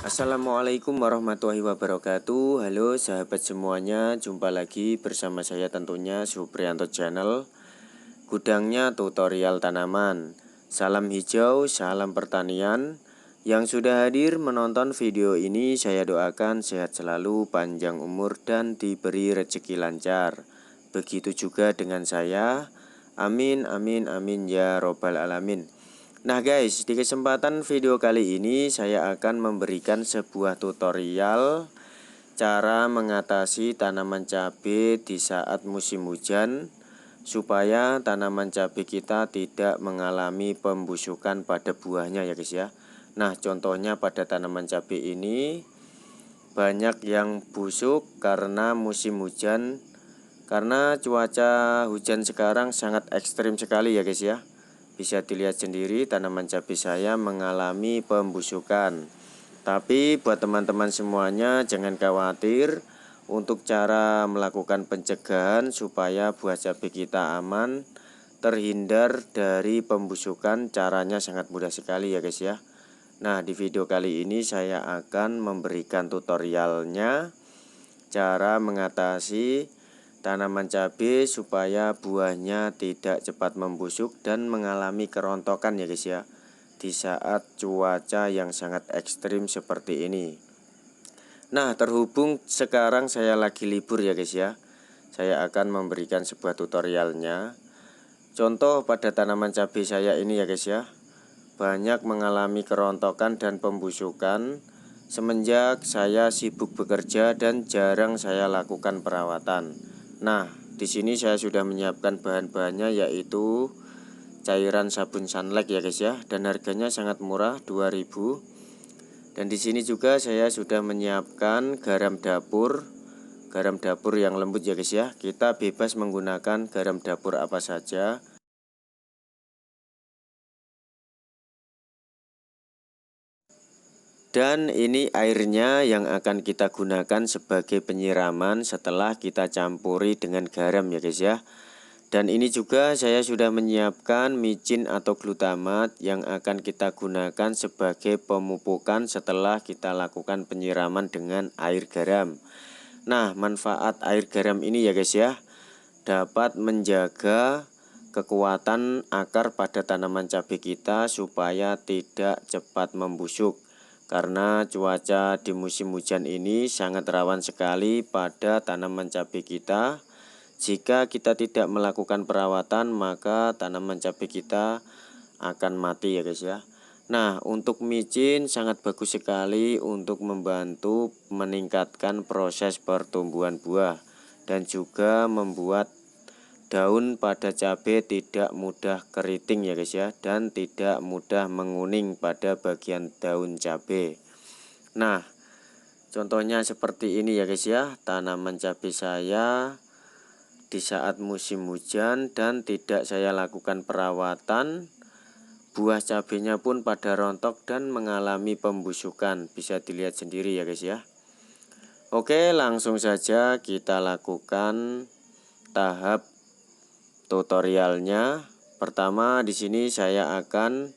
Assalamualaikum warahmatullahi wabarakatuh. Halo sahabat semuanya, jumpa lagi bersama saya tentunya Supriyanto Channel, gudangnya tutorial tanaman. Salam hijau, salam pertanian. Yang sudah hadir menonton video ini, saya doakan sehat selalu, panjang umur, dan diberi rezeki lancar. Begitu juga dengan saya. Amin, amin, amin ya robbal alamin. Nah guys, di kesempatan video kali ini saya akan memberikan sebuah tutorial cara mengatasi tanaman cabai di saat musim hujan, supaya tanaman cabai kita tidak mengalami pembusukan pada buahnya ya guys ya. Nah contohnya pada tanaman cabai ini banyak yang busuk karena musim hujan, karena cuaca hujan sekarang sangat ekstrim sekali ya guys ya. Bisa dilihat sendiri tanaman cabai saya mengalami pembusukan. Tapi buat teman-teman semuanya jangan khawatir. Untuk cara melakukan pencegahan supaya buah cabai kita aman, terhindar dari pembusukan, caranya sangat mudah sekali ya guys ya. Nah di video kali ini saya akan memberikan tutorialnya, cara mengatasi tanaman cabai supaya buahnya tidak cepat membusuk dan mengalami kerontokan ya guys ya, di saat cuaca yang sangat ekstrim seperti ini. Nah terhubung sekarang saya lagi libur ya guys ya, saya akan memberikan sebuah tutorialnya. Contoh pada tanaman cabai saya ini ya guys ya, banyak mengalami kerontokan dan pembusukan semenjak saya sibuk bekerja dan jarang saya lakukan perawatan. Nah, di sini saya sudah menyiapkan bahan-bahannya, yaitu cairan sabun sunlight ya guys ya, dan harganya sangat murah 2000. Dan di sini juga saya sudah menyiapkan garam dapur yang lembut ya guys ya. Kita bebas menggunakan garam dapur apa saja. Dan ini airnya yang akan kita gunakan sebagai penyiraman setelah kita campuri dengan garam ya guys ya. Dan ini juga saya sudah menyiapkan micin atau glutamat yang akan kita gunakan sebagai pemupukan setelah kita lakukan penyiraman dengan air garam. Nah manfaat air garam ini ya guys ya, dapat menjaga kekuatan akar pada tanaman cabai kita supaya tidak cepat membusuk. Karena cuaca di musim hujan ini sangat rawan sekali pada tanaman cabai kita. Jika kita tidak melakukan perawatan, maka tanaman cabai kita akan mati ya guys ya. Nah untuk micin sangat bagus sekali untuk membantu meningkatkan proses pertumbuhan buah, dan juga membuat daun pada cabai tidak mudah keriting ya guys ya, dan tidak mudah menguning pada bagian daun cabai. Nah contohnya seperti ini ya guys ya, tanaman cabai saya di saat musim hujan dan tidak saya lakukan perawatan, buah cabainya pun pada rontok dan mengalami pembusukan. Bisa dilihat sendiri ya guys ya. Oke, langsung saja kita lakukan tahap tutorialnya. Pertama di sini saya akan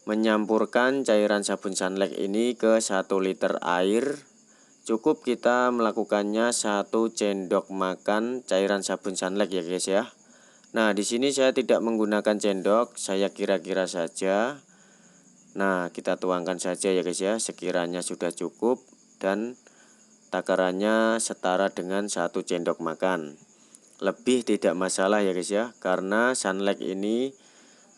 menyampurkan cairan sabun sunlight ini ke 1 liter air. Cukup kita melakukannya 1 sendok makan cairan sabun sunlight ya guys ya. Nah di sini saya tidak menggunakan sendok, saya kira-kira saja. Nah kita tuangkan saja ya guys ya, sekiranya sudah cukup dan takarannya setara dengan 1 sendok makan. Lebih tidak masalah ya guys ya, karena sunlight ini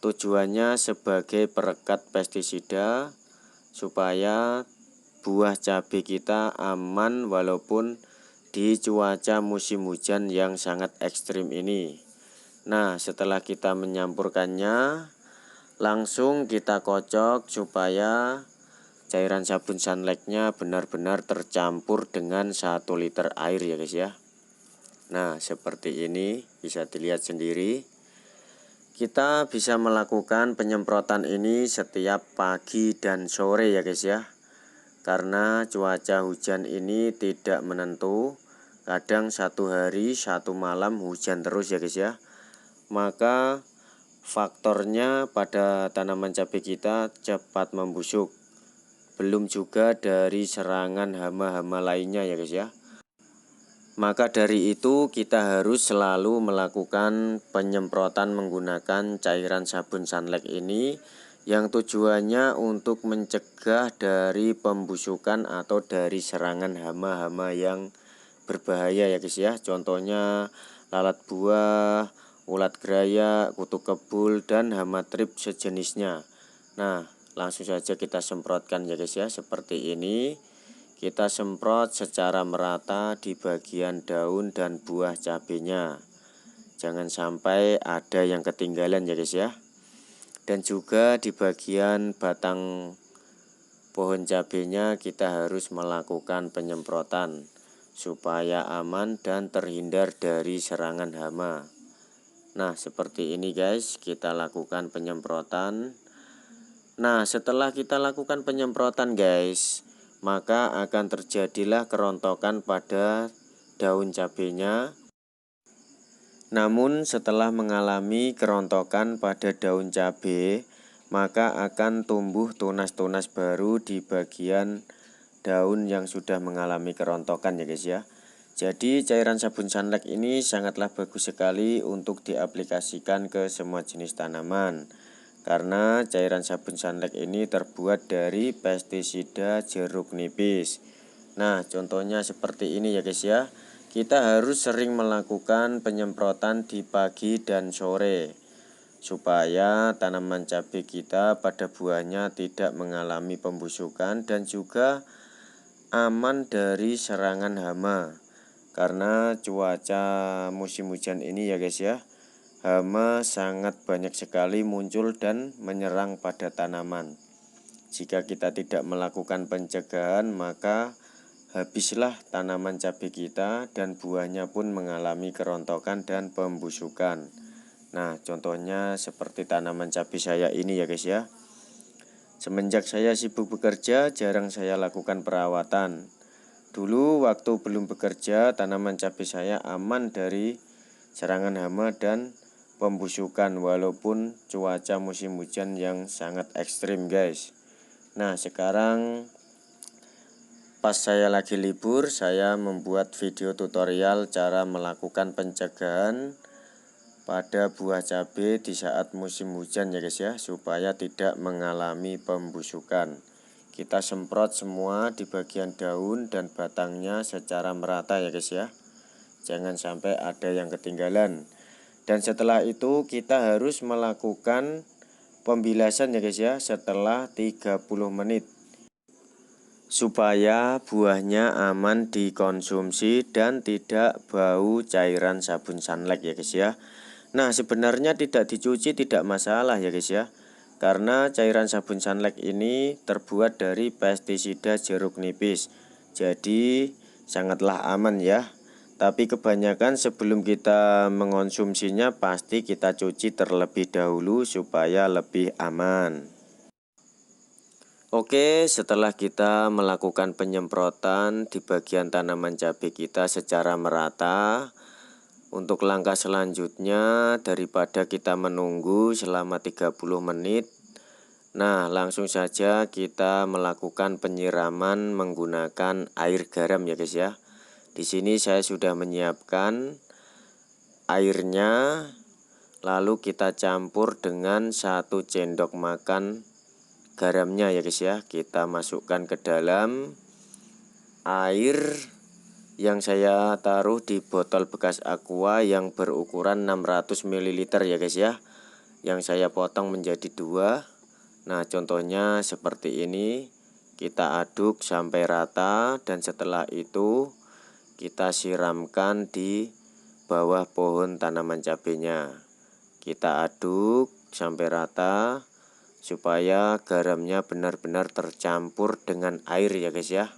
tujuannya sebagai perekat pestisida supaya buah cabai kita aman walaupun di cuaca musim hujan yang sangat ekstrim ini. Nah setelah kita menyampurkannya, langsung kita kocok supaya cairan sabun sunlightnya benar-benar tercampur dengan 1 liter air ya guys ya. Nah seperti ini bisa dilihat sendiri. Kita bisa melakukan penyemprotan ini setiap pagi dan sore ya guys ya. Karena cuaca hujan ini tidak menentu, kadang satu hari satu malam hujan terus ya guys ya. Maka faktornya pada tanaman cabai kita cepat membusuk. Belum juga dari serangan hama-hama lainnya ya guys ya. Maka dari itu kita harus selalu melakukan penyemprotan menggunakan cairan sabun Sunlight ini yang tujuannya untuk mencegah dari pembusukan atau dari serangan hama-hama yang berbahaya ya guys ya. Contohnya lalat buah, ulat geraya, kutu kebul, dan hama trip sejenisnya. Nah, langsung saja kita semprotkan ya guys ya, seperti ini. Kita semprot secara merata di bagian daun dan buah cabenya. Jangan sampai ada yang ketinggalan ya guys ya. Dan juga di bagian batang pohon cabenya kita harus melakukan penyemprotan supaya aman dan terhindar dari serangan hama. Nah, seperti ini guys, kita lakukan penyemprotan. Nah, setelah kita lakukan penyemprotan guys, maka akan terjadilah kerontokan pada daun cabenya. Namun setelah mengalami kerontokan pada daun cabai, maka akan tumbuh tunas-tunas baru di bagian daun yang sudah mengalami kerontokan ya guys ya. Jadi cairan sabun Sunlight ini sangatlah bagus sekali untuk diaplikasikan ke semua jenis tanaman. Karena cairan sabun Sunlight ini terbuat dari pestisida jeruk nipis. Nah, contohnya seperti ini ya guys ya. Kita harus sering melakukan penyemprotan di pagi dan sore supaya tanaman cabai kita pada buahnya tidak mengalami pembusukan dan juga aman dari serangan hama. Karena cuaca musim hujan ini ya guys ya, hama sangat banyak sekali muncul dan menyerang pada tanaman. Jika kita tidak melakukan pencegahan, maka habislah tanaman cabai kita dan buahnya pun mengalami kerontokan dan pembusukan. Nah, contohnya seperti tanaman cabai saya ini ya guys ya. Semenjak saya sibuk bekerja, jarang saya lakukan perawatan. Dulu waktu belum bekerja, tanaman cabai saya aman dari serangan hama dan pembusukan walaupun cuaca musim hujan yang sangat ekstrim guys. Nah, sekarang pas saya lagi libur, saya membuat video tutorial cara melakukan pencegahan pada buah cabai di saat musim hujan ya guys ya, supaya tidak mengalami pembusukan. Kita semprot semua di bagian daun dan batangnya secara merata ya guys ya. Jangan sampai ada yang ketinggalan. Dan setelah itu kita harus melakukan pembilasan ya guys ya setelah 30 menit. Supaya buahnya aman dikonsumsi dan tidak bau cairan sabun Sunlight ya guys ya. Nah, sebenarnya tidak dicuci tidak masalah ya guys ya. Karena cairan sabun Sunlight ini terbuat dari pestisida jeruk nipis. Jadi sangatlah aman ya. Tapi kebanyakan sebelum kita mengonsumsinya pasti kita cuci terlebih dahulu supaya lebih aman. Oke, setelah kita melakukan penyemprotan di bagian tanaman cabai kita secara merata, untuk langkah selanjutnya daripada kita menunggu selama 30 menit, nah langsung saja kita melakukan penyiraman menggunakan air garam ya guys ya. Di sini saya sudah menyiapkan airnya, lalu kita campur dengan 1 sendok makan garamnya ya guys ya. Kita masukkan ke dalam air yang saya taruh di botol bekas aqua yang berukuran 600 ml ya guys ya, yang saya potong menjadi 2. Nah, contohnya seperti ini. Kita aduk sampai rata dan setelah itu kita siramkan di bawah pohon tanaman cabenya. Kita aduk sampai rata supaya garamnya benar-benar tercampur dengan air ya guys ya.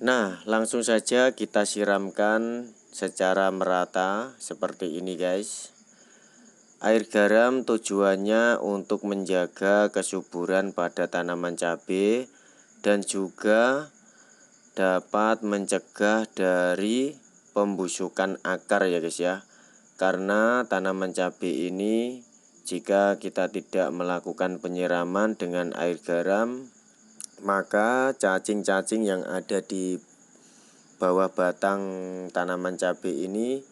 Nah, langsung saja kita siramkan secara merata seperti ini guys. Air garam tujuannya untuk menjaga kesuburan pada tanaman cabai dan juga dapat mencegah dari pembusukan akar ya guys ya. Karena tanaman cabai ini jika kita tidak melakukan penyiraman dengan air garam, maka cacing-cacing yang ada di bawah batang tanaman cabai ini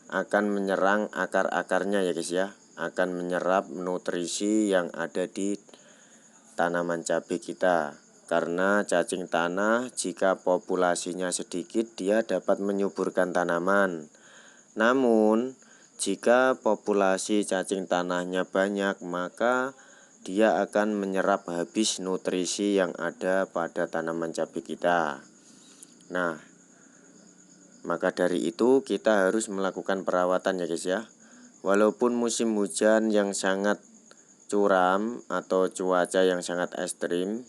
akan menyerang akar-akarnya ya guys ya, akan menyerap nutrisi yang ada di tanaman cabai kita. Karena cacing tanah jika populasinya sedikit dia dapat menyuburkan tanaman. Namun jika populasi cacing tanahnya banyak, maka dia akan menyerap habis nutrisi yang ada pada tanaman cabai kita. Nah, maka dari itu kita harus melakukan perawatan ya guys ya. Walaupun musim hujan yang sangat curam atau cuaca yang sangat ekstrim,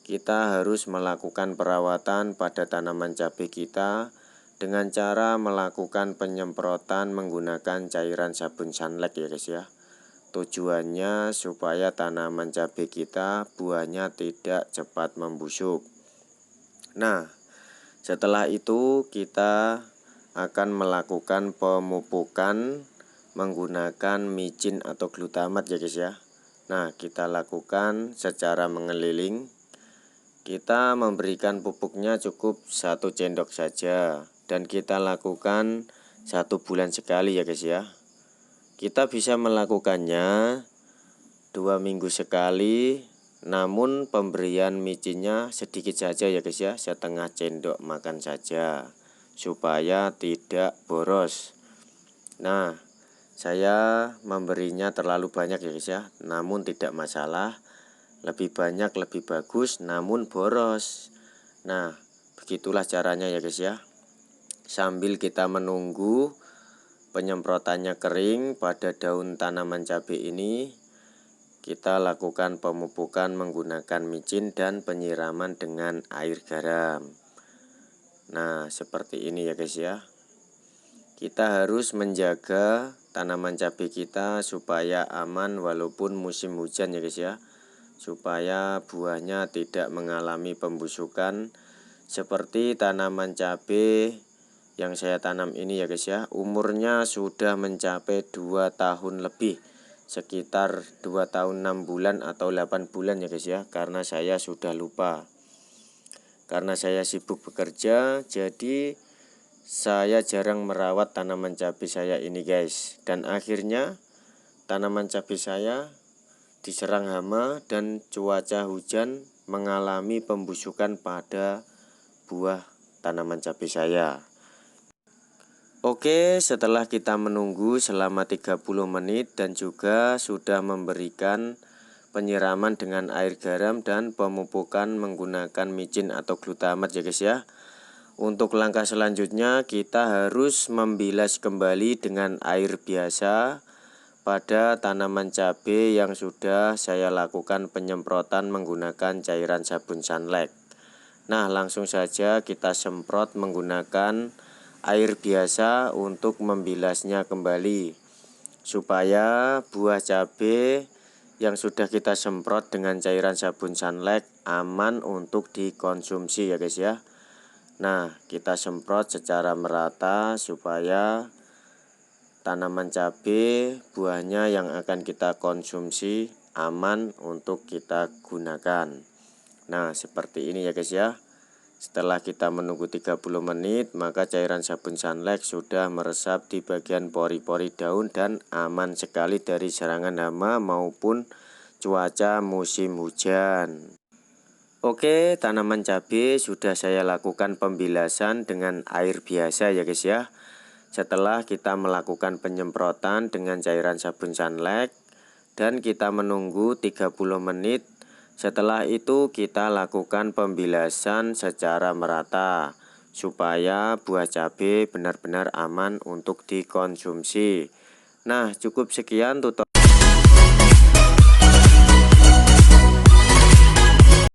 kita harus melakukan perawatan pada tanaman cabai kita dengan cara melakukan penyemprotan menggunakan cairan sabun sunlight ya guys ya. Tujuannya supaya tanaman cabai kita buahnya tidak cepat membusuk. Nah, setelah itu kita akan melakukan pemupukan menggunakan micin atau glutamat ya guys ya. Nah, kita lakukan secara mengeliling. Kita memberikan pupuknya cukup 1 sendok saja dan kita lakukan 1 bulan sekali ya guys ya. Kita bisa melakukannya 2 minggu sekali. Namun pemberian micinnya sedikit saja ya guys ya, setengah sendok makan saja supaya tidak boros. Nah, saya memberinya terlalu banyak ya guys ya, namun tidak masalah. Lebih banyak lebih bagus, namun boros. Nah, begitulah caranya ya guys ya. Sambil kita menunggu penyemprotannya kering pada daun tanaman cabai ini, kita lakukan pemupukan menggunakan micin dan penyiraman dengan air garam. Nah, seperti ini ya guys ya. Kita harus menjaga tanaman cabai kita supaya aman walaupun musim hujan ya guys ya. Supaya buahnya tidak mengalami pembusukan seperti tanaman cabai yang saya tanam ini ya guys ya. Umurnya sudah mencapai 2 tahun lebih. Sekitar 2 tahun 6 bulan atau 8 bulan ya guys ya, karena saya sudah lupa. Karena saya sibuk bekerja, jadi saya jarang merawat tanaman cabai saya ini guys. Dan akhirnya tanaman cabai saya diserang hama dan cuaca hujan mengalami pembusukan pada buah tanaman cabai saya. Oke, setelah kita menunggu selama 30 menit dan juga sudah memberikan penyiraman dengan air garam dan pemupukan menggunakan micin atau glutamat ya guys ya. Untuk langkah selanjutnya kita harus membilas kembali dengan air biasa pada tanaman cabai yang sudah saya lakukan penyemprotan menggunakan cairan sabun sunlight. Nah, langsung saja kita semprot menggunakan air biasa untuk membilasnya kembali supaya buah cabai yang sudah kita semprot dengan cairan sabun sunlight aman untuk dikonsumsi ya guys ya. Nah, kita semprot secara merata supaya tanaman cabai buahnya yang akan kita konsumsi aman untuk kita gunakan. Nah, seperti ini ya guys ya. Setelah kita menunggu 30 menit, maka cairan sabun sunlight sudah meresap di bagian pori-pori daun dan aman sekali dari serangan hama maupun cuaca musim hujan. Oke, tanaman cabai sudah saya lakukan pembilasan dengan air biasa ya guys ya. Setelah kita melakukan penyemprotan dengan cairan sabun sunlight dan kita menunggu 30 menit. Setelah itu kita lakukan pembilasan secara merata supaya buah cabai benar-benar aman untuk dikonsumsi. Nah, cukup sekian tutorial.